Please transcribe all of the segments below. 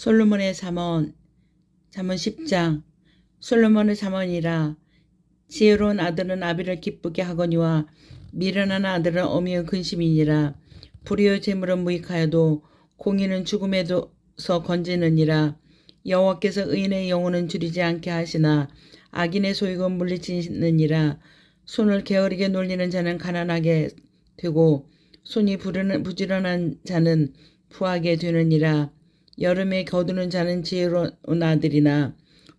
솔로몬의 잠언 10장. 솔로몬의 잠언이라. 지혜로운 아들은 아비를 기쁘게 하거니와 미련한 아들은 어미의 근심이니라. 불의의 재물은 무익하여도 공의는 죽음에서 건지느니라. 여호와께서 의인의 영혼은 줄이지 않게 하시나 악인의 소욕은 물리치느니라. 손을 게으르게 놀리는 자는 가난하게 되고 손이 부지런한 자는 부하게 되느니라. 여름에 거두는 자는 지혜로운 아들이나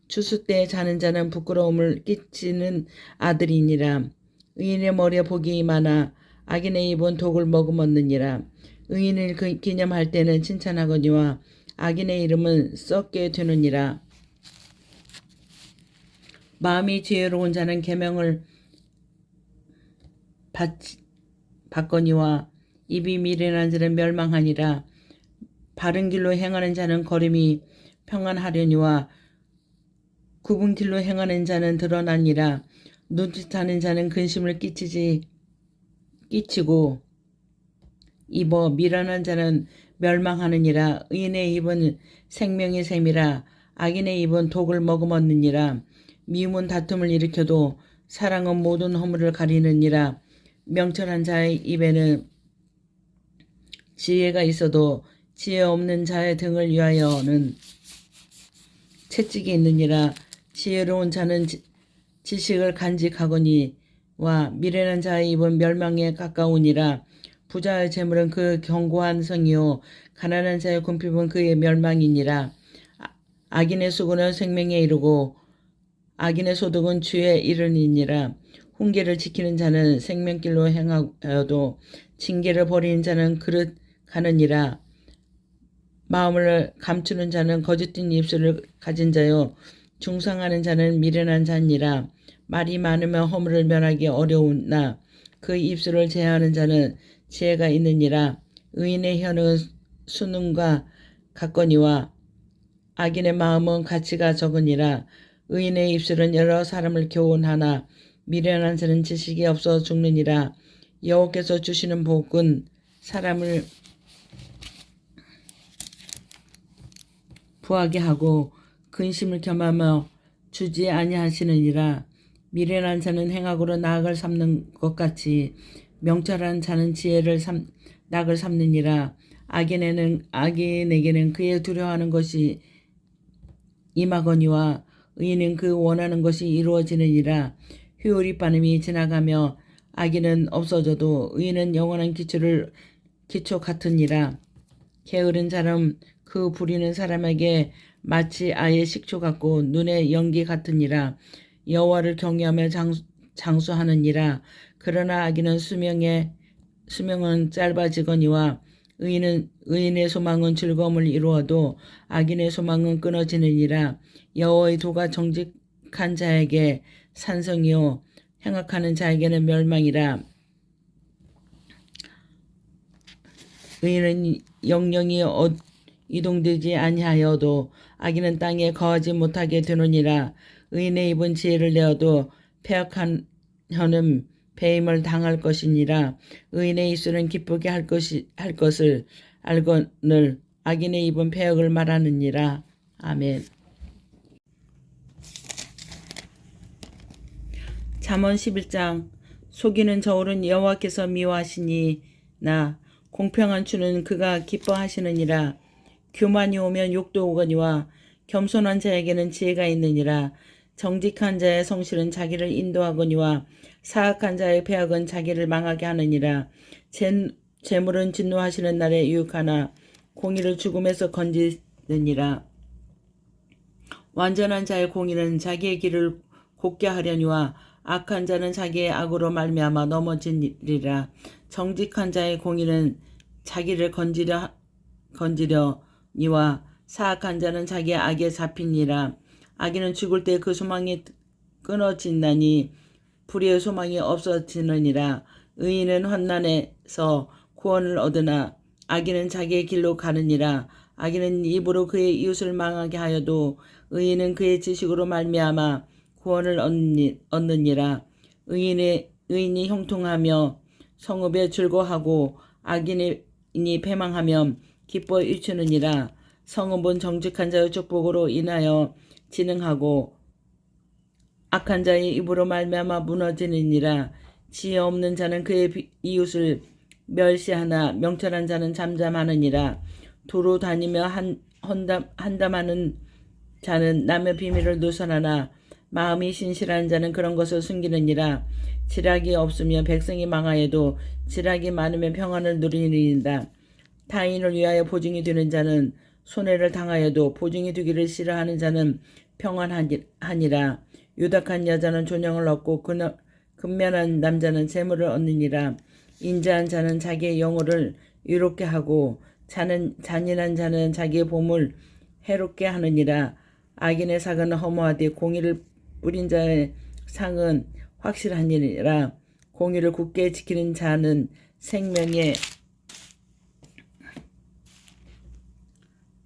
추수 때에 자는 자는 부끄러움을 끼치는 아들이니라. 의인의 머리에 복이 많아 악인의 입은 독을 머금었느니라. 의인을 기념할 때는 칭찬하거니와 악인의 이름은 썩게 되느니라. 마음이 지혜로운 자는 계명을 받거니와 입이 미련한 자는 멸망하니라. 바른 길로 행하는 자는 걸음이 평안하려니와 굽은 길로 행하는 자는 드러나니라. 눈짓하는 자는 근심을 끼치고 입어 미련한 자는 멸망하느니라. 의인의 입은 생명의 샘이라. 악인의 입은 독을 머금었느니라. 미움은 다툼을 일으켜도 사랑은 모든 허물을 가리느니라. 명철한 자의 입에는 지혜가 있어도 지혜 없는 자의 등을 위하여는 채찍이 있느니라. 지혜로운 자는 지식을 간직하거니와 미련한 자의 입은 멸망에 가까우니라. 부자의 재물은 그 견고한 성이요 가난한 자의 궁핍은 그의 멸망이니라. 악인의 수고는 생명에 이르고 악인의 소득은 주에 이르니라. 훈계를 지키는 자는 생명길로 행하여도 징계를 버리는 자는 그릇 가느니라. 마음을 감추는 자는 거짓된 입술을 가진 자요 중상하는 자는 미련한 자니라. 말이 많으면 허물을 면하기 어려우나 그 입술을 제하는 자는 지혜가 있느니라. 의인의 혀는 수능과 같거니와 악인의 마음은 가치가 적으니라. 의인의 입술은 여러 사람을 교훈하나 미련한 자는 지식이 없어 죽느니라. 여호와께서 주시는 복은 사람을 부하게 하고 근심을 겸하며 주지 아니하시느니라. 미련한 자는 행악으로 낙을 삼는 것 같이 명철한 자는 지혜를 낙을 삼느니라. 악인에게는 그의 두려워하는 것이 임하거니와 의인은 그 원하는 것이 이루어지느니라. 휴일이 빠름이 지나가며 악인은 없어져도 의인은 영원한 기초 같으니라. 게으른 사람 그 부리는 사람에게 마치 아예 식초 같고 눈의 연기 같으니라. 여호와를 경외하며 장수하느니라. 그러나 악인은 수명은 짧아지거니와 의인의 소망은 즐거움을 이루어도 악인의 소망은 끊어지느니라. 여호와의 도가 정직한 자에게 산성이요 행악하는 자에게는 멸망이라. 의인은 영영이 이동되지 아니하여도 악인은 땅에 거하지 못하게 되느니라. 의인의 입은 지혜를 내어도 패역한 혀는 배임을 당할 것이니라. 의인의 입술은 기쁘게 할 것을 알거늘 악인의 입은 패역을 말하느니라. 아멘. 잠언 11장. 속이는 저울은 여호와께서 미워하시니나 공평한 주는 그가 기뻐하시느니라. 교만이 오면 욕도 오거니와 겸손한 자에게는 지혜가 있느니라. 정직한 자의 성실은 자기를 인도하거니와 사악한 자의 패악은 자기를 망하게 하느니라. 재물은 진노하시는 날에 유익하나 공의를 죽음에서 건지느니라. 완전한 자의 공의는 자기의 길을 곱게 하려니와 악한 자는 자기의 악으로 말미암아 넘어지리라. 정직한 자의 공의는 자기를 건지려니와 사악한 자는 자기의 악에 잡히니라. 악인은 죽을 때 그 소망이 끊어진다니 불의의 소망이 없어지느니라. 의인은 환난에서 구원을 얻으나 악인은 자기의 길로 가느니라. 악인은 입으로 그의 이웃을 망하게 하여도 의인은 그의 지식으로 말미암아 구원을 얻느니라. 의인이 형통하며 성읍에 즐거워하고 악인이 패망하면 기뻐 일추느니라. 성읍은 정직한 자의 축복으로 인하여 진흥하고 악한 자의 입으로 말미암아 무너지느니라. 지혜 없는 자는 그의 이웃을 멸시하나 명철한 자는 잠잠하느니라. 도로 다니며 한담하는 자는 남의 비밀을 누설하나 마음이 신실한 자는 그런 것을 숨기느니라. 지략이 없으면 백성이 망하여도 지략이 많으면 평안을 누리느니라. 타인을 위하여 보증이 되는 자는 손해를 당하여도 보증이 되기를 싫어하는 자는 평안하니라. 유닥한 여자는 존영을 얻고 근면한 남자는 재물을 얻느니라. 인자한 자는 자기의 영혼을 의롭게 하고 잔인한 자는 자기의 몸을 해롭게 하느니라. 악인의 사근은 허무하되 공의를 뿌린 자의 상은 확실하니라. 공의를 굳게 지키는 자는 생명에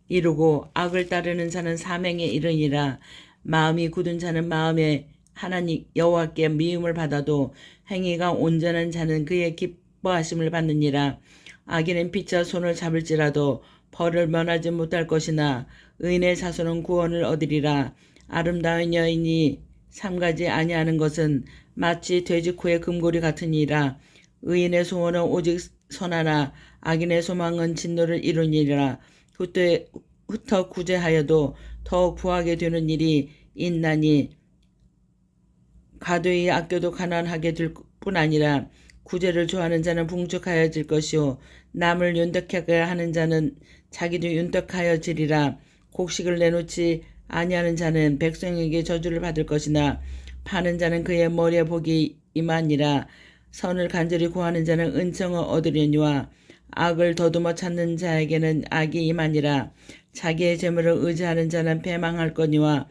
이루고 악을 따르는 자는 사명에 이르니라. 마음이 굳은 자는 마음에 하나님 여호와께 미움을 받아도 행위가 온전한 자는 그의 기뻐하심을 받느니라. 악인은 피차 손을 잡을지라도 벌을 면하지 못할 것이나 의인의 자손은 구원을 얻으리라. 아름다운 여인이 삼가지 아니하는 것은 마치 돼지 코의 금고리 같으니라. 의인의 소원은 오직 선하나 악인의 소망은 진노를 이루니라. 흩어 구제하여도 더욱 부하게 되는 일이 있나니 가도히 아껴도 가난하게 될 뿐 아니라 구제를 좋아하는 자는 풍족하여질 것이요 남을 윤덕하게 하는 자는 자기도 윤덕하여지리라. 곡식을 내놓지 아니하는 자는 백성에게 저주를 받을 것이나 파는 자는 그의 머리에 복이 임하니라. 선을 간절히 구하는 자는 은총을 얻으려니와 악을 더듬어 찾는 자에게는 악이 임하니라. 자기의 재물을 의지하는 자는 패망할 거니와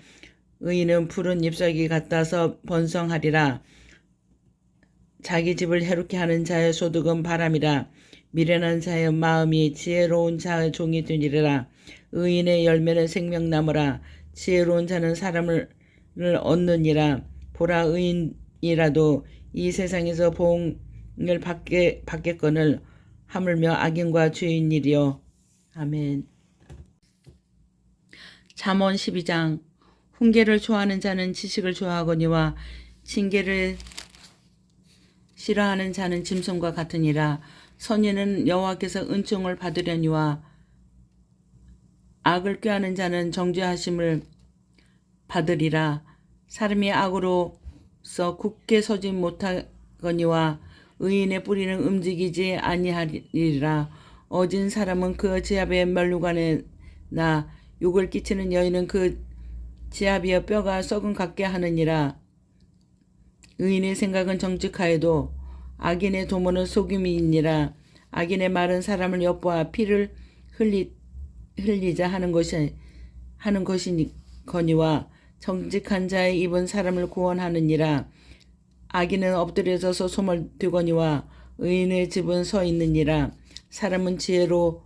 의인은 푸른 잎사귀 같아서 번성하리라. 자기 집을 해롭게 하는 자의 소득은 바람이라. 미련한 자의 마음이 지혜로운 자의 종이 되리라. 의인의 열매는 생명나무라. 지혜로운 자는 사람을 얻느니라. 보라, 의인이라도 이 세상에서 보응을 받겠거늘 하물며 악인과 죄인이리요. 아멘. 잠언 12장. 훈계를 좋아하는 자는 지식을 좋아하거니와 징계를 싫어하는 자는 짐승과 같으니라. 선인은 여호와께서 은총을 받으려니와 악을 꾀하는 자는 정죄하심을 받으리라. 사람이 악으로서 굳게 서지 못하거니와 의인의 뿌리는 움직이지 아니하리라. 어진 사람은 그 지압의 면류관에나 욕을 끼치는 여인은 그 지압이여 뼈가 썩은 같게 하느니라. 의인의 생각은 정직하여도 악인의 도모는 속임이니라. 악인의 말은 사람을 엿보아 피를 흘리자 하는 것이거니와 정직한 자의 입은 사람을 구원하느니라. 악인은 엎드려져서 소을 들거니와 의인의 집은 서 있느니라. 사람은 지혜로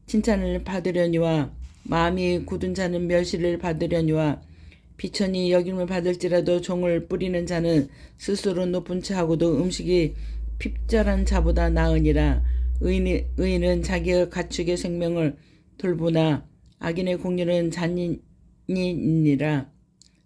칭찬을 받으려니와 마음이 굳은 자는 멸시를 받으려니와 비천이 여김을 받을지라도 종을 뿌리는 자는 스스로 높은 체하고도 음식이 핍절한 자보다 나으니라. 의인은 자기의 가축의 생명을 돌보나 악인의 공유는 잔인이니라.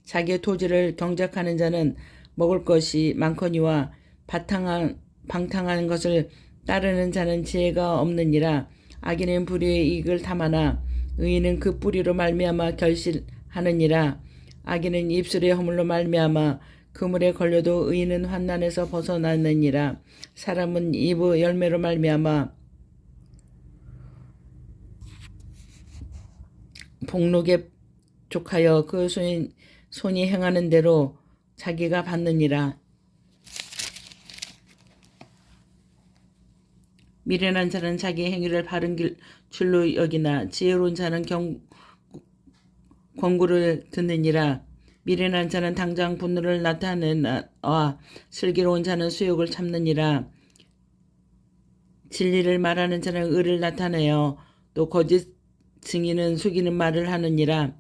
자기의 토지를 경작하는 자는 먹을 것이 많거니와 방탕한 것을 따르는 자는 지혜가 없느니라. 악인은 불의의 이익을 탐하나 의인은 그 뿌리로 말미암아 결실하느니라. 악인은 입술의 허물로 말미암아 그물에 걸려도 의인은 환난에서 벗어나느니라. 사람은 입의 열매로 말미암아 복록에 족하여 그 손이 행하는 대로 자기가 받느니라. 미련한 자는 자기 행위를 바른 줄로 여기나 지혜로운 자는 권고를 듣느니라. 미련한 자는 당장 분노를 나타내나 슬기로운 자는 수욕을 참느니라. 진리를 말하는 자는 의를 나타내어 또 거짓 증인은 속이는 말을 하느니라.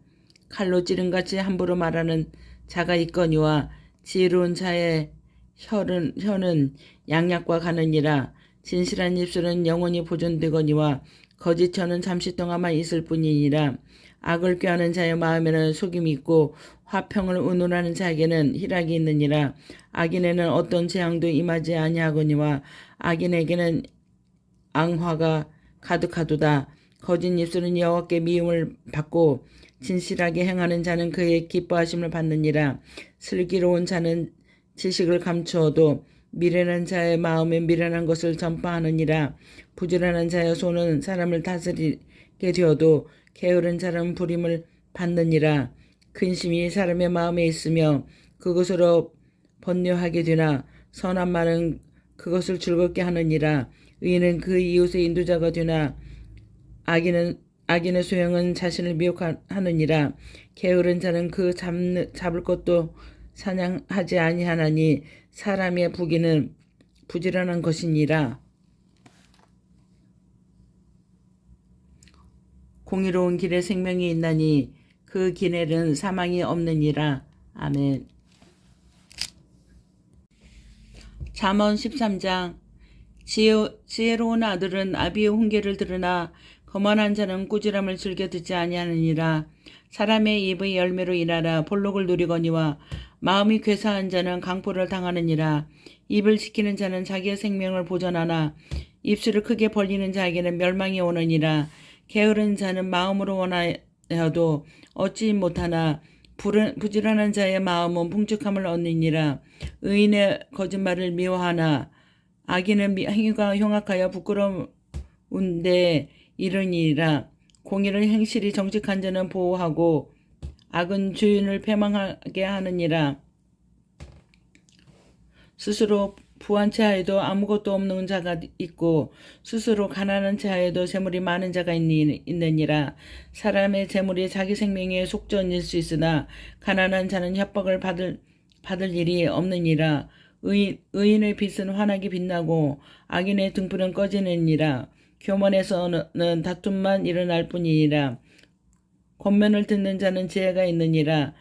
칼로 찌른같이 함부로 말하는 자가 있거니와 지혜로운 자의 혀는 양약과 가느니라. 진실한 입술은 영원히 보존되거니와 거짓 혀는 잠시 동안만 있을 뿐이니라. 악을 꾀하는 자의 마음에는 속임이 있고 화평을 운운하는 자에게는 희락이 있느니라. 악인에는 어떤 재앙도 임하지 아니하거니와 악인에게는 앙화가 가득하도다. 거짓 입술은 여호와께 미움을 받고 진실하게 행하는 자는 그의 기뻐하심을 받느니라. 슬기로운 자는 지식을 감추어도 미련한 자의 마음에 미련한 것을 전파하느니라. 부지런한 자의 손은 사람을 다스리게 되어도 게으른 자는 부림을 받느니라. 근심이 사람의 마음에 있으며 그것으로 번뇌하게 되나 선한 말은 그것을 즐겁게 하느니라. 의인은 그 이웃의 인도자가 되나 악인의 소형은 자신을 미혹하느니라. 게으른 자는 그 잡을 것도 사냥하지 아니하나니 사람의 부귀는 부지런한 것이니라. 공의로운 길에 생명이 있나니 그 길에는 사망이 없느니라. 아멘. 잠언 13장. 지혜로운 아들은 아비의 훈계를 들으나 거만한 자는 꾸지람을 즐겨 듣지 아니하느니라. 사람의 입의 열매로 일하라. 볼록을 누리거니와 마음이 괴사한 자는 강포를 당하느니라. 입을 지키는 자는 자기의 생명을 보전하나 입술을 크게 벌리는 자에게는 멸망이 오느니라. 게으른 자는 마음으로 원하여도 얻지 못하나 부지런한 자의 마음은 풍족함을 얻느니라. 의인의 거짓말을 미워하나 악인은 행위가 흉악하여 부끄러운데 이르니라. 공의를 행실이 정직한 자는 보호하고 악은 주인을 패망하게 하느니라. 스스로 부한 채하에도 아무것도 없는 자가 있고 스스로 가난한 채하에도 재물이 많은 자가 있느니라. 사람의 재물이 자기 생명에 속전일 수 있으나 가난한 자는 협박을 받을 일이 없느니라. 의인의 빛은 환하게 빛나고 악인의 등불은 꺼지느니라. 교만에서는 다툼만 일어날 뿐이니라. 권면을 듣는 자는 지혜가 있느니라.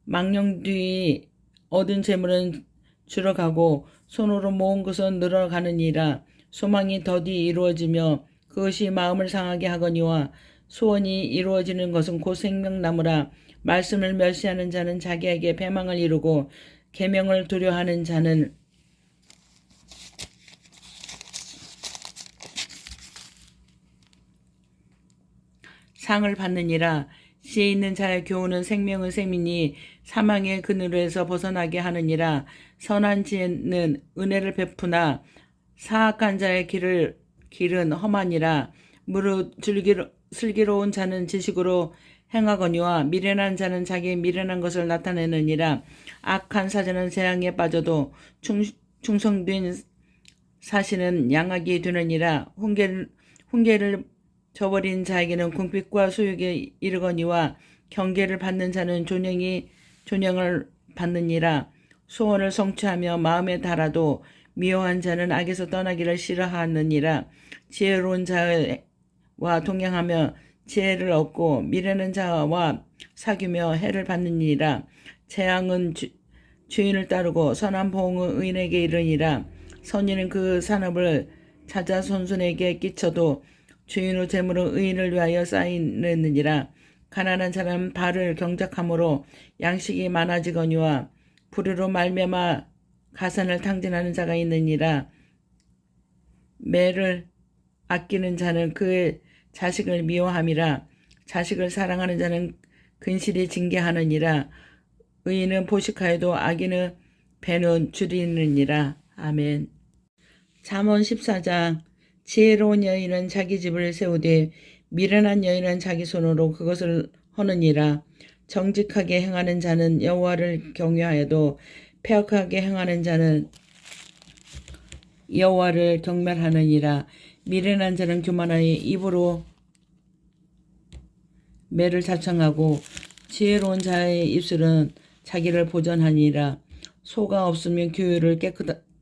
망령 뒤 얻은 재물은 줄어가고 손으로 모은 것은 늘어가느니라. 소망이 더디 이루어지며 그것이 마음을 상하게 하거니와 소원이 이루어지는 것은 곧 생명나무라. 말씀을 멸시하는 자는 자기에게 패망을 이루고 계명을 두려워하는 자는 상을 받느니라. 지혜 있는 자의 교훈은 생명의 셈이니 사망의 그늘에서 벗어나게 하느니라. 선한 지혜는 은혜를 베푸나 사악한 자의 길은 험하니라. 무릇 슬기로운 자는 지식으로 행하거니와 미련한 자는 자기의 미련한 것을 나타내느니라. 악한 사자는 재앙에 빠져도 충성된 사신은 양악이 되느니라. 훈계를 저버린 자에게는 궁핍과 소욕에 이르거니와 경계를 받는 자는 존영을 받느니라. 소원을 성취하며 마음에 달아도 미워한 자는 악에서 떠나기를 싫어하느니라. 지혜로운 자와 동행하며 지혜를 얻고 미련한 자와 사귀며 해를 받느니라. 재앙은 주인을 따르고 선한 보응은 의인에게 이르니라. 선인은 그 산업을 찾아 손손에게 끼쳐도 주인의 재물은 의인을 위하여 쌓이느니라. 가난한 사람은 발을 경작함으로 양식이 많아지거니와 불의로 말미암아 가산을 탕진하는 자가 있느니라. 매를 아끼는 자는 그의 자식을 미워함이라. 자식을 사랑하는 자는 근실이 징계하느니라. 의인은 보식하여도 악인의 배는 줄이느니라. 아멘. 잠언 14장. 지혜로운 여인은 자기 집을 세우되 미련한 여인은 자기 손으로 그것을 허느니라. 정직하게 행하는 자는 여호와를 경외하여도 패역하게 행하는 자는 여호와를 경멸하느니라. 미련한 자는 교만하여 입으로 매를 자청하고 지혜로운 자의 입술은 자기를 보전하니라. 소가 없으면 교회를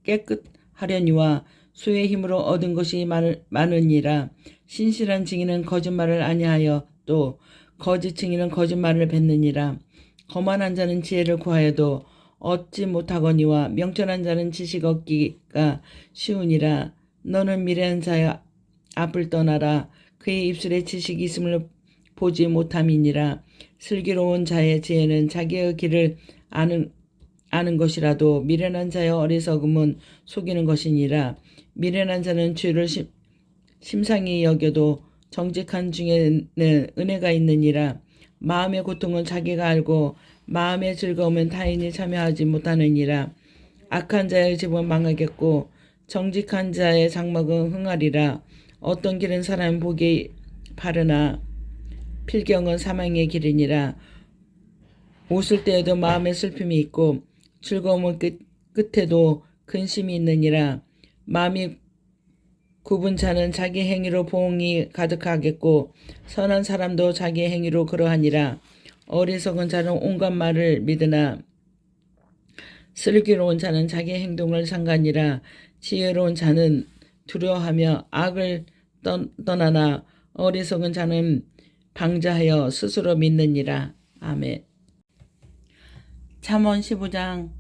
깨끗하려니와 수의 힘으로 얻은 것이 많으니라. 신실한 증인은 거짓말을 아니하여 또 거짓 증인은 거짓말을 뱉느니라. 거만한 자는 지혜를 구하여도 얻지 못하거니와 명철한 자는 지식 얻기가 쉬우니라. 너는 미련한 자의 앞을 떠나라. 그의 입술에 지식이 있음을 보지 못함이니라. 슬기로운 자의 지혜는 자기의 길을 아는 것이라도 미련한 자의 어리석음은 속이는 것이니라. 미련한 자는 주를 심상히 여겨도 정직한 중에는 은혜가 있느니라. 마음의 고통은 자기가 알고 마음의 즐거움은 타인이 참여하지 못하느니라. 악한 자의 집은 망하겠고 정직한 자의 장막은 흥하리라. 어떤 길은 사람 보기 바르나 필경은 사망의 길이니라. 웃을 때에도 마음에 슬픔이 있고 즐거움은 끝에도 근심이 있느니라. 마음이 굽은 자는 자기 행위로 보응이 가득하겠고 선한 사람도 자기 행위로 그러하니라. 어리석은 자는 온갖 말을 믿으나 슬기로운 자는 자기 행동을 상관이라. 지혜로운 자는 두려워하며 악을 떠나나 어리석은 자는 방자하여 스스로 믿느니라. 아멘. 잠언 15장.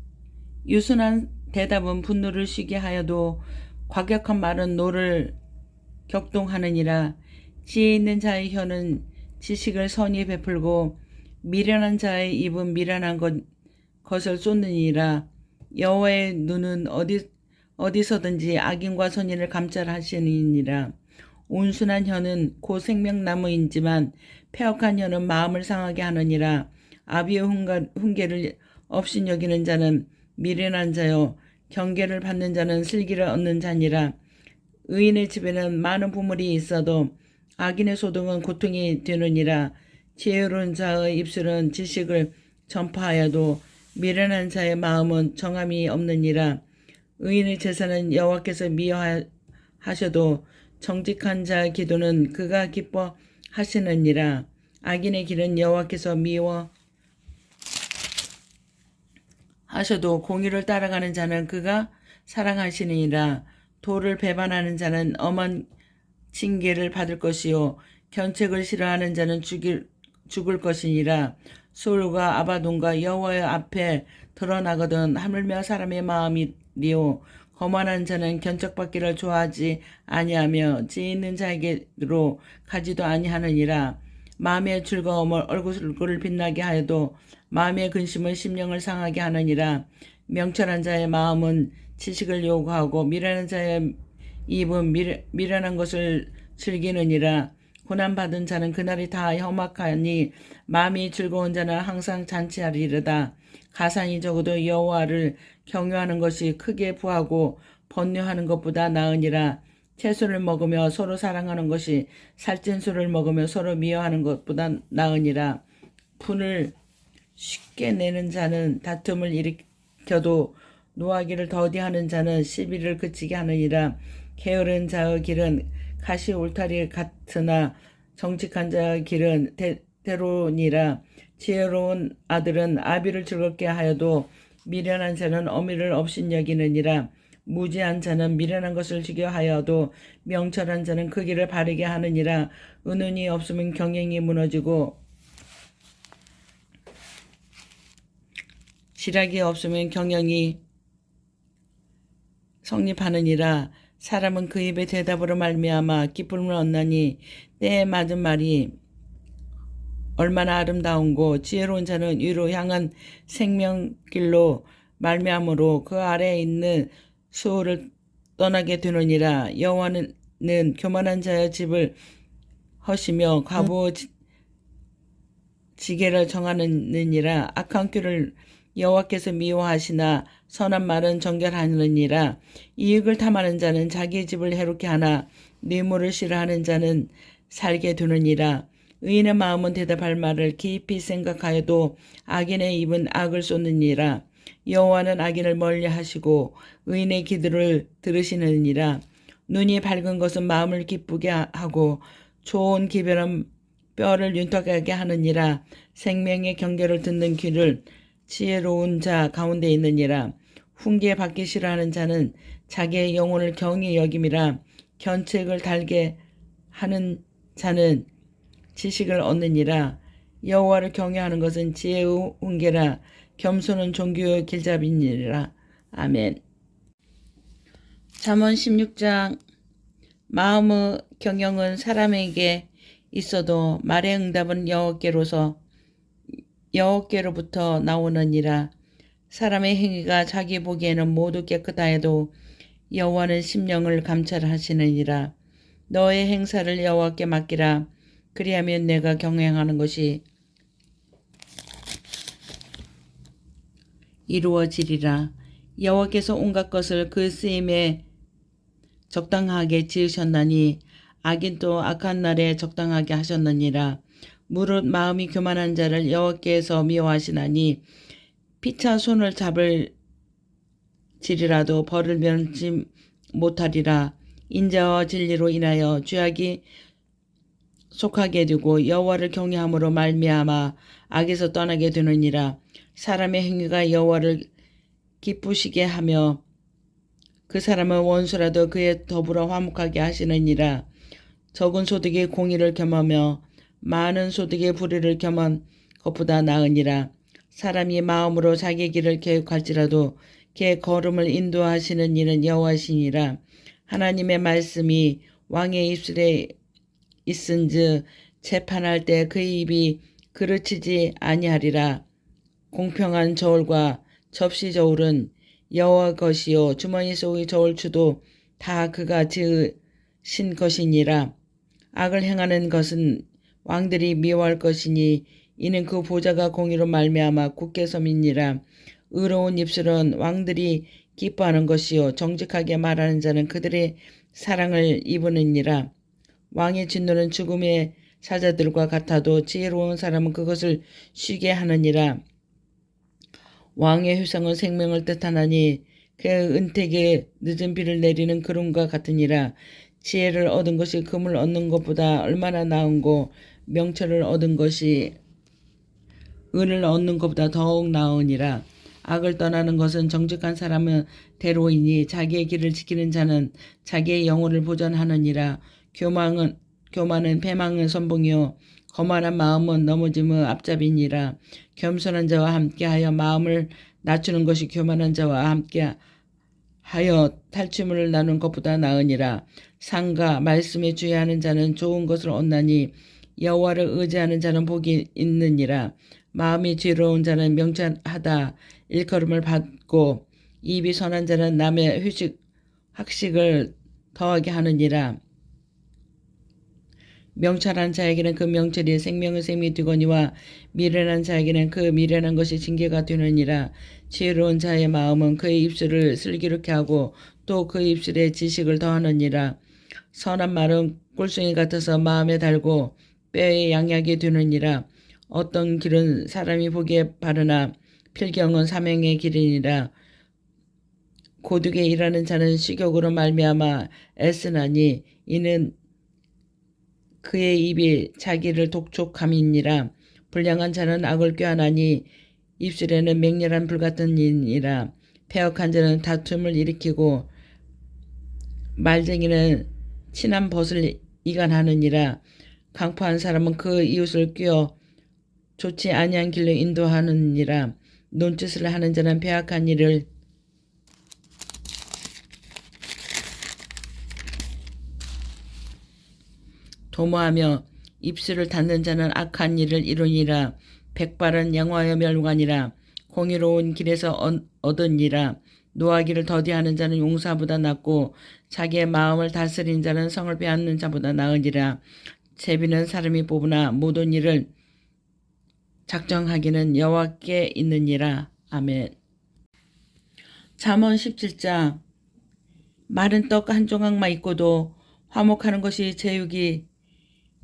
유순한 대답은 분노를 쉬게 하여도 과격한 말은 노를 격동하느니라. 지혜 있는 자의 혀는 지식을 선히 베풀고 미련한 자의 입은 미련한 것을 쏟느니라. 여호와의 눈은 어디서든지 악인과 선인을 감찰하시느니라. 온순한 혀는 곧 생명나무이지만 패역한 혀는 마음을 상하게 하느니라. 아비의 훈계를 업신여기는 자는 미련한 자요 경계를 받는 자는 슬기를 얻는 자니라. 의인의 집에는 많은 보물이 있어도 악인의 소득은 고통이 되느니라. 지혜로운 자의 입술은 지식을 전파하여도 미련한 자의 마음은 정함이 없느니라. 의인의 제사는 여호와께서 미워하셔도 정직한 자의 기도는 그가 기뻐하시느니라. 악인의 길은 여호와께서 미워하셔도 공의를 따라가는 자는 그가 사랑하시느니라. 도를 배반하는 자는 엄한 징계를 받을 것이요 견책을 싫어하는 자는 죽을 것이니라. 소울과 아바돈과 여호와의 앞에 드러나거든 하물며 사람의 마음이리요 거만한 자는 견책받기를 좋아하지 아니하며 지혜 있는 자에게로 가지도 아니하느니라. 마음의 즐거움을 얼굴을 빛나게 하여도 마음의 근심은 심령을 상하게 하느니라. 명철한 자의 마음은 지식을 요구하고 미련한 자의 입은 미련한 것을 즐기느니라. 고난받은 자는 그날이 다 험악하니 마음이 즐거운 자는 항상 잔치하리로다. 가산이 적어도 여호와를 경유하는 것이 크게 부하고 번뇌하는 것보다 나으니라. 채소를 먹으며 서로 사랑하는 것이 살찐 술을 먹으며 서로 미워하는 것보다 나으니라. 분을 쉽게 내는 자는 다툼을 일으켜도 노하기를 더디하는 자는 시비를 그치게 하느니라. 게으른 자의 길은 가시 울타리 같으나 정직한 자의 길은 대로니라. 지혜로운 아들은 아비를 즐겁게 하여도 미련한 자는 어미를 업신여기느니라. 무지한 자는 미련한 것을 지겨 하여도 명철한 자는 그 길을 바르게 하느니라. 은은이 없으면 경영이 무너지고 지략이 없으면 경영이 성립하느니라. 사람은 그 입의 대답으로 말미암아 기쁨을 얻나니 때에 맞은 말이 얼마나 아름다운고 지혜로운 자는 위로 향한 생명길로 말미암으로 그 아래에 있는 수호를 떠나게 되느니라. 여호와는 교만한 자의 집을 허시며 과부 지게를 정하느니라. 악한 꾀를 여호와께서 미워하시나 선한 말은 정결하느니라. 이익을 탐하는 자는 자기 집을 해롭게 하나 뇌물을 싫어하는 자는 살게 되느니라. 의인의 마음은 대답할 말을 깊이 생각하여도 악인의 입은 악을 쏟느니라. 여호와는 악인을 멀리하시고 의인의 기도를 들으시느니라. 눈이 밝은 것은 마음을 기쁘게 하고 좋은 기별은 뼈를 윤탁하게 하느니라. 생명의 경계를 듣는 귀를 지혜로운 자 가운데 있느니라. 훈계 받기 싫어하는 자는 자기의 영혼을 경히 여김이라. 견책을 달게 하는 자는 지식을 얻느니라. 여호와를 경외하는 것은 지혜의 훈계라. 겸손은 종교의 길잡이니라. 아멘. 잠언 16장. 마음의 경영은 사람에게 있어도 말의 응답은 여호와께로부터 나오느니라. 사람의 행위가 자기 보기에는 모두 깨끗하여도 여호와는 심령을 감찰하시느니라. 너의 행사를 여호와께 맡기라. 그리하면 내가 경영하는 것이 이루어지리라. 여호와께서 온갖 것을 그 쓰임에 적당하게 지으셨나니 악인도 악한 날에 적당하게 하셨느니라. 무릇 마음이 교만한 자를 여호와께서 미워하시나니 피차 손을 잡을지라도 벌을 면치 못하리라. 인자와 진리로 인하여 죄악이 속하게 되고 여호와를 경외함으로 말미암아 악에서 떠나게 되느니라. 사람의 행위가 여호와를 기쁘시게 하며 그 사람은 원수라도 그에 더불어 화목하게 하시느니라. 적은 소득에 공의를 겸하며 많은 소득에 불의를 겸한 것보다 나으니라. 사람이 마음으로 자기 길을 계획할지라도 그의 걸음을 인도하시는 이는 여호와시니라. 하나님의 말씀이 왕의 입술에 있은즉 재판할 때 그의 입이 그르치지 아니하리라. 공평한 저울과 접시 저울은 여호와 것이요 주머니 속의 저울추도 다 그가 지으신 것이니라. 악을 행하는 것은 왕들이 미워할 것이니 이는 그 보좌가 공의로 말미암아 굳게 섬이니라. 의로운 입술은 왕들이 기뻐하는 것이요 정직하게 말하는 자는 그들의 사랑을 입으느니라. 왕의 진노는 죽음의 사자들과 같아도 지혜로운 사람은 그것을 쉬게 하느니라. 왕의 회성은 생명을 뜻하나니 그의 은택에 늦은 비를 내리는 구름과 같으니라. 지혜를 얻은 것이 금을 얻는 것보다 얼마나 나은고 명철을 얻은 것이 은을 얻는 것보다 더욱 나으니라. 악을 떠나는 것은 정직한 사람의 대로이니 자기의 길을 지키는 자는 자기의 영혼을 보전하느니라. 교만은 패망의 선봉이요 거만한 마음은 넘어짐의 앞잡이니라. 겸손한 자와 함께하여 마음을 낮추는 것이 교만한 자와 함께하여 탈취물을 나눈 것보다 나으니라. 상가 말씀에 주의하는 자는 좋은 것을 얻나니 여호와를 의지하는 자는 복이 있느니라. 마음이 지혜로운 자는 명철하다 일컬음을 받고 입이 선한 자는 남의 학식을 더하게 하느니라. 명철한 자에게는 그 명철이 생명의 셈이 되거니와 미련한 자에게는 그 미련한 것이 징계가 되느니라. 지혜로운 자의 마음은 그의 입술을 슬기롭게 하고 또 그 입술에 지식을 더하느니라. 선한 말은 꿀송이 같아서 마음에 달고 뼈에 양약이 되느니라. 어떤 길은 사람이 보기에 바르나 필경은 사명의 길이니라. 고독에 일하는 자는 식욕으로 말미암아 애쓰나니 이는 그의 입이 자기를 독촉함이니라. 불량한 자는 악을 꾀하나니 입술에는 맹렬한 불같은 이니라. 패역한 자는 다툼을 일으키고 말쟁이는 친한 벗을 이간하느니라. 강포한 사람은 그 이웃을 꾀어 좋지 아니한 길로 인도하느니라. 논짓을 하는 자는 패악한 일을 도모하며 입술을 닫는 자는 악한 일을 이루니라. 백발은 양화의 멸관이라. 공의로운 길에서 얻으니라. 노하기를 더디하는 자는 용사보다 낫고 자기의 마음을 다스린 자는 성을 빼앗는 자보다 나으니라. 제비는 사람이 뽑으나 모든 일을 작정하기는 여호와께 있느니라. 아멘. 잠언 17장. 마른 떡 한 조각만 있고도 화목하는 것이 제육이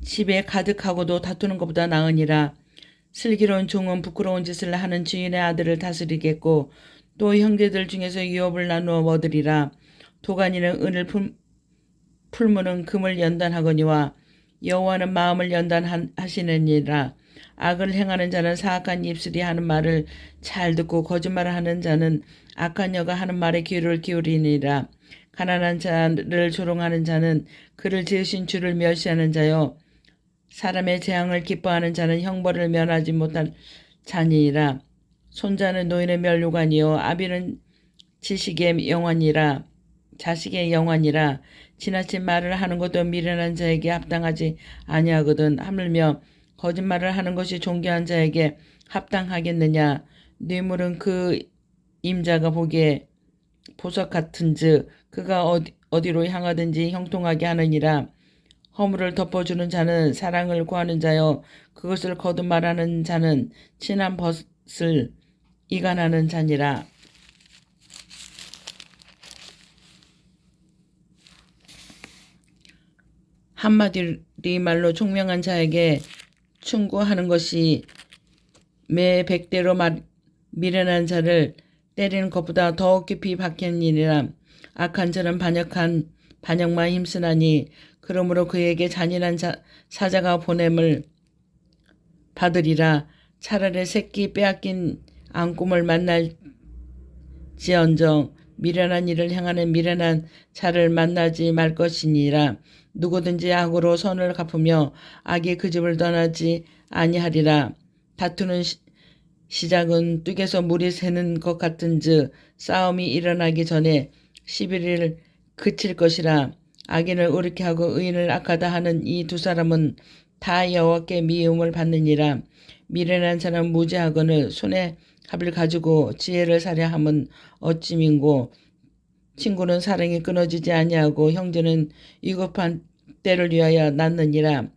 집에 가득하고도 다투는 것보다 나으니라. 슬기로운 종은 부끄러운 짓을 하는 주인의 아들을 다스리겠고 또 형제들 중에서 유업을 나누어 얻으리라. 도가니는 은을 풀무는 금을 연단하거니와 여호와는 마음을 연단하시느니라. 악을 행하는 자는 사악한 입술이 하는 말을 잘 듣고 거짓말을 하는 자는 악한 여가 하는 말에 귀를 기울이니라. 가난한 자를 조롱하는 자는 그를 지으신 주를 멸시하는 자요 사람의 재앙을 기뻐하는 자는 형벌을 면하지 못할 자니라. 손자는 노인의 멸류관이요 아비는 자식의 영환이라. 지나친 말을 하는 것도 미련한 자에게 합당하지 아니하거든. 하물며 거짓말을 하는 것이 존귀한 자에게 합당하겠느냐. 뇌물은 그 임자가 보기에 보석 같은즉 그가 어디로 향하든지 형통하게 하느니라. 허물을 덮어주는 자는 사랑을 구하는 자여 그것을 거듭 말하는 자는 친한 벗을 이간하는 자니라. 한마디 말로 총명한 자에게 충고하는 것이 매 100대로 미련한 자를 때리는 것보다 더욱 깊이 박혔느니라. 악한 자는 반역만 힘쓰나니 그러므로 그에게 잔인한 사자가 보냄을 받으리라. 차라리 새끼 빼앗긴 앙꿈을 만날지언정 미련한 일을 행하는 미련한 자를 만나지 말 것이니라. 누구든지 악으로 선을 갚으며 악이 그 집을 떠나지 아니하리라. 다투는 시작은 뚝에서 물이 새는 것 같은즉 싸움이 일어나기 전에 11일 그칠 것이라. 악인을 옳게 하고 의인을 악하다 하는 이 두 사람은 다 여호와께 미움을 받느니라. 미련한 자는 무지하거늘 손에 합을 가지고 지혜를 사려 함은 어찌 민고. 친구는 사랑이 끊어지지 아니하고 형제는 위급한 때를 위하여 낳느니라.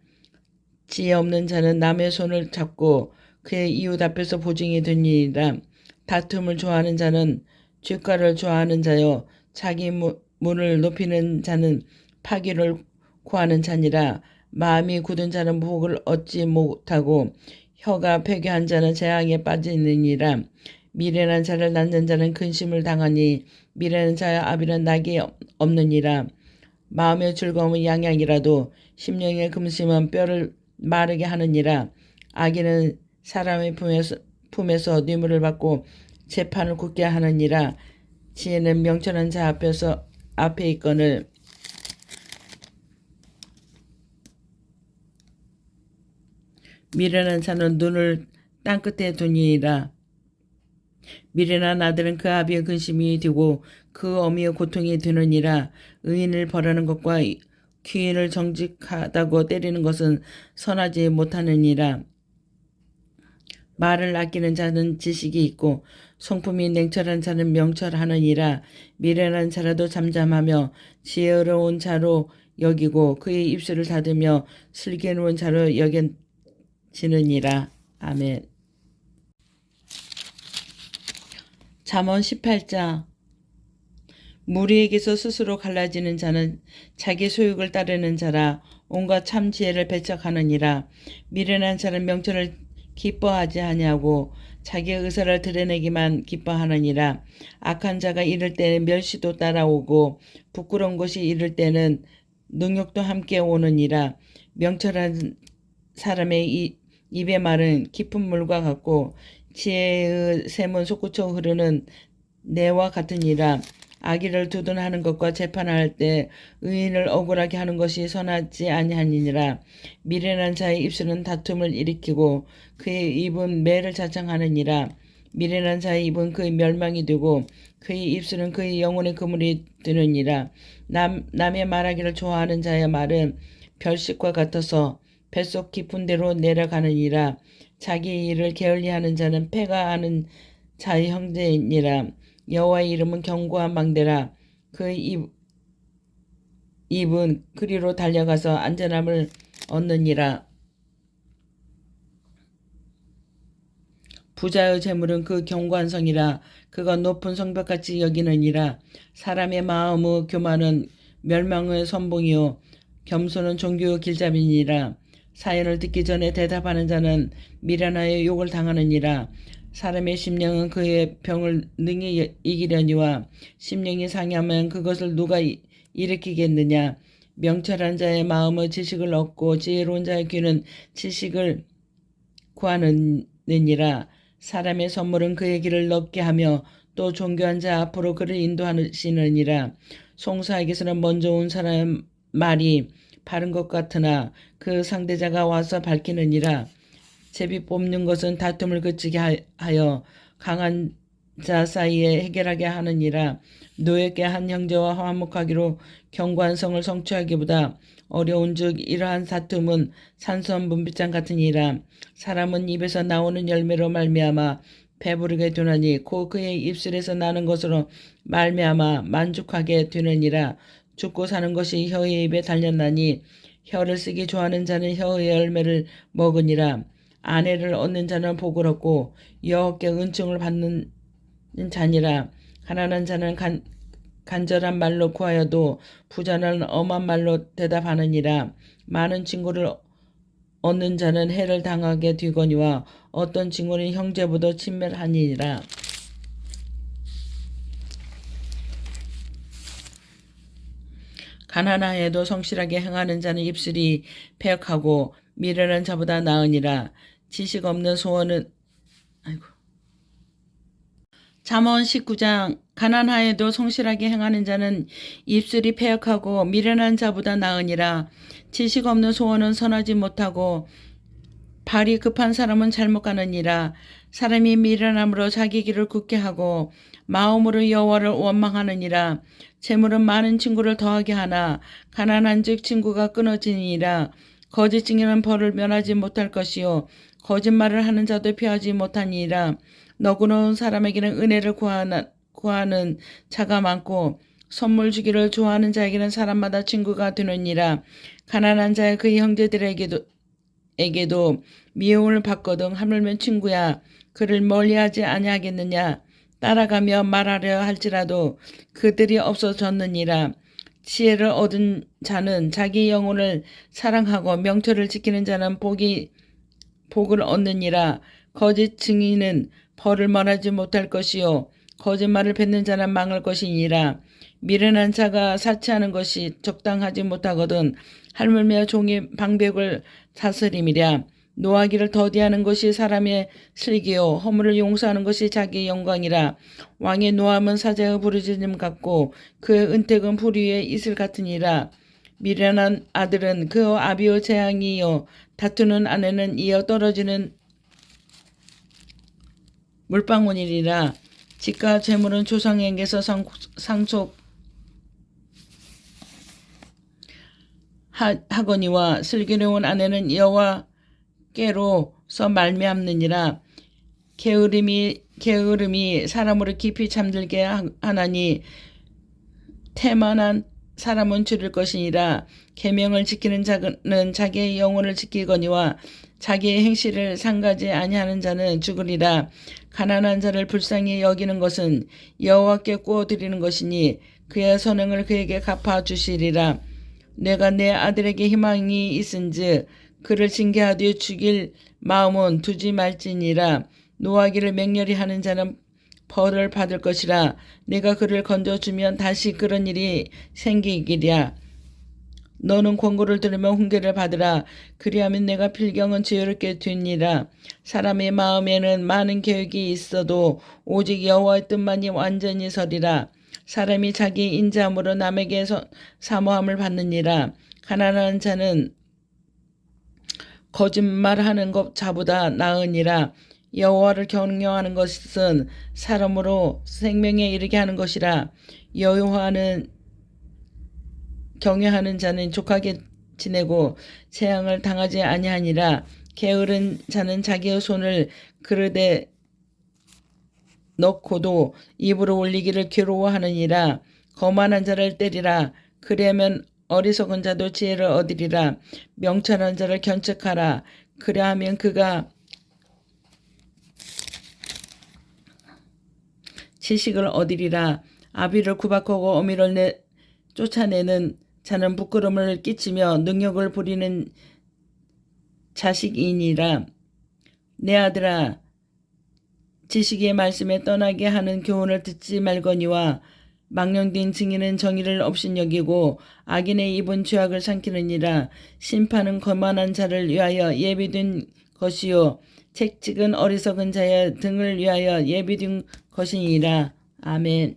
지혜 없는 자는 남의 손을 잡고 그의 이웃 앞에서 보증이 되니라. 다툼을 좋아하는 자는 죄가를 좋아하는 자요 자기 문을 높이는 자는 파기를 구하는 자니라. 마음이 굳은 자는 복을 얻지 못하고 혀가 패괴한 자는 재앙에 빠지느니라. 미련한 자를 낳는 자는 근심을 당하니 미련한 자의 아비는 낙이 없느니라. 마음의 즐거움은 양양이라도 심령의 금심은 뼈를 마르게 하느니라. 악인은 사람의 품에서 뇌물을 받고 재판을 굳게 하느니라. 지혜는 명철한 자 앞에 있거늘 미련한 자는 눈을 땅끝에 두니라. 미련한 아들은 그 아비의 근심이 되고 그 어미의 고통이 되느니라. 의인을 벌하는 것과 귀인을 정직하다고 때리는 것은 선하지 못하느니라. 말을 아끼는 자는 지식이 있고 성품이 냉철한 자는 명철하느니라. 미련한 자라도 잠잠하며 지혜로운 자로 여기고 그의 입술을 닫으며 슬기로운 자로 여겨지느니라. 아멘. 잠언 18장. 무리에게서 스스로 갈라지는 자는 자기 소욕을 따르는 자라. 온갖 참 지혜를 배척하느니라. 미련한 자는 명철을 기뻐하지 아니하고 자기의 의사를 드러내기만 기뻐하느니라. 악한 자가 이를 때는 멸시도 따라오고 부끄러운 것이 이를 때는 능욕도 함께 오느니라. 명철한 사람의 입의 말은 깊은 물과 같고 지혜의 샘은 솟구쳐 흐르는 내와 같으니라. 악의를 두둔하는 것과 재판할 때 의인을 억울하게 하는 것이 선하지 아니하니라. 미련한 자의 입술은 다툼을 일으키고 그의 입은 매를 자청하느니라. 미련한 자의 입은 그의 멸망이 되고 그의 입술은 그의 영혼의 그물이 되느니라. 남의 말하기를 좋아하는 자의 말은 별식과 같아서 뱃속 깊은 데로 내려가느니라. 자기 일을 게을리하는 자는 패가 하는 자의 형제니라. 여호와의 이름은 견고한 망대라. 그의 입은 그리로 달려가서 안전함을 얻느니라. 부자의 재물은 그 견고한 성이라. 그가 높은 성벽같이 여기느니라. 사람의 마음의 교만은 멸망의 선봉이요 겸손은 종교의 길잡이니라. 사연을 듣기 전에 대답하는 자는 미련하여 욕을 당하느니라. 사람의 심령은 그의 병을 능히 이기려니와 심령이 상하면 그것을 누가 일으키겠느냐. 명철한 자의 마음의 지식을 얻고 지혜로운 자의 귀는 지식을 구하느니라. 사람의 선물은 그의 길을 넓게 하며 또 존귀한 자 앞으로 그를 인도하시느니라. 송사에게서는 먼저 온 사람의 말이 바른 것 같으나 그 상대자가 와서 밝히느니라. 제비 뽑는 것은 다툼을 그치게 하여 강한 자 사이에 해결하게 하느니라. 노예께 한 형제와 화목하기로 견고한 성을 성취하기보다 어려운즉 이러한 다툼은 산수한 문빗장 같으니라. 사람은 입에서 나오는 열매로 말미암아 배부르게 되나니 곧 그의 입술에서 나는 것으로 말미암아 만족하게 되느니라. 죽고 사는 것이 혀의 입에 달렸나니 혀를 쓰기 좋아하는 자는 혀의 열매를 먹으니라. 아내를 얻는 자는 복을 얻고 여호와께 은총을 받는 자니라. 가난한 자는 간절한 말로 구하여도 부자는 엄한 말로 대답하느니라. 많은 친구를 얻는 자는 해를 당하게 되거니와 어떤 친구는 형제보다 친밀하니라. 가난하여도 성실하게 행하는 자는 입술이 패역하고 미련한 자보다 나으니라. 지식 없는 소원은 잠언 19장. 가난하여도 성실하게 행하는 자는 입술이 패역하고 미련한 자보다 나으니라. 지식 없는 소원은 선하지 못하고 발이 급한 사람은 잘못 가느니라. 사람이 미련함으로 자기 길을 굳게 하고 마음으로 여호와를 원망하느니라. 재물은 많은 친구를 더하게 하나 가난한즉 친구가 끊어지니라. 거짓 증인은 벌을 면하지 못할 것이요 거짓말을 하는 자도 피하지 못하니라. 너그러운 사람에게는 은혜를 구하는 자가 많고 선물 주기를 좋아하는 자에게는 사람마다 친구가 되느니라. 가난한 자의 그의 형제들에게도 미움을 받거든 하물며 친구야 그를 멀리하지 아니하겠느냐. 따라가며 말하려 할지라도 그들이 없어졌느니라. 지혜를 얻은 자는 자기 영혼을 사랑하고 명철을 지키는 자는 복을 얻느니라. 거짓 증인은 벌을 면하지 못할 것이요 거짓말을 뱉는 자는 망할 것이니라. 미련한 자가 사치하는 것이 적당하지 못하거든 하물며 종의 방백을 다스림이랴. 노하기를 더디하는 것이 사람의 슬기요 허물을 용서하는 것이 자기의 영광이라. 왕의 노함은 사자의 부르짖음 같고 그의 은택은 불 위에 이슬 같으니라. 미련한 아들은 그 아비의 재앙이요 다투는 아내는 이어 떨어지는 물방울이라. 집과 재물은 조상에게서 상속하거니와 슬기로운 아내는 여호와께로서 말미암느니라. 게으름이 사람으로 깊이 잠들게 하나니 태만한 사람은 줄일 것이니라. 계명을 지키는 자는 자기의 영혼을 지키거니와 자기의 행실을 상가지 아니하는 자는 죽으리라. 가난한 자를 불쌍히 여기는 것은 여호와께 구워드리는 것이니 그의 선행을 그에게 갚아주시리라. 내가 내 아들에게 희망이 있은즉 그를 징계하되 죽일 마음은 두지 말지니라. 노하기를 맹렬히 하는 자는 벌을 받을 것이라. 내가 그를 건져주면 다시 그런 일이 생기기랴. 너는 권고를 들으며 훈계를 받으라. 그리하면 내가 필경은 지혜롭게 되니라. 사람의 마음에는 많은 계획이 있어도 오직 여호와의 뜻만이 완전히 서리라. 사람이 자기 인자함으로 남에게 사모함을 받느니라. 가난한 자는 거짓말하는 것 자보다 나으니라. 여호와를 경영하는 것은 사람으로 생명에 이르게 하는 것이라. 여호와는 경외하는 자는 족하게 지내고 재앙을 당하지 아니하니라. 게으른 자는 자기의 손을 그릇에 넣고도 입으로 올리기를 괴로워하느니라. 거만한 자를 때리라. 그리하면 어리석은 자도 지혜를 얻으리라. 명철한 자를 견책하라. 그리하면 그가 지식을 얻으리라. 아비를 구박하고 어미를 쫓아내는 자는 부끄러움을 끼치며 능욕을 부리는 자식이니라. 내 아들아 지식의 말씀에 떠나게 하는 교훈을 듣지 말거니와 망령된 증인은 정의를 업신여기고 악인의 입은 죄악을 삼키느니라. 심판은 거만한 자를 위하여 예비된 것이요 책찍은 어리석은 자의 등을 위하여 예비된 것이니라. 아멘.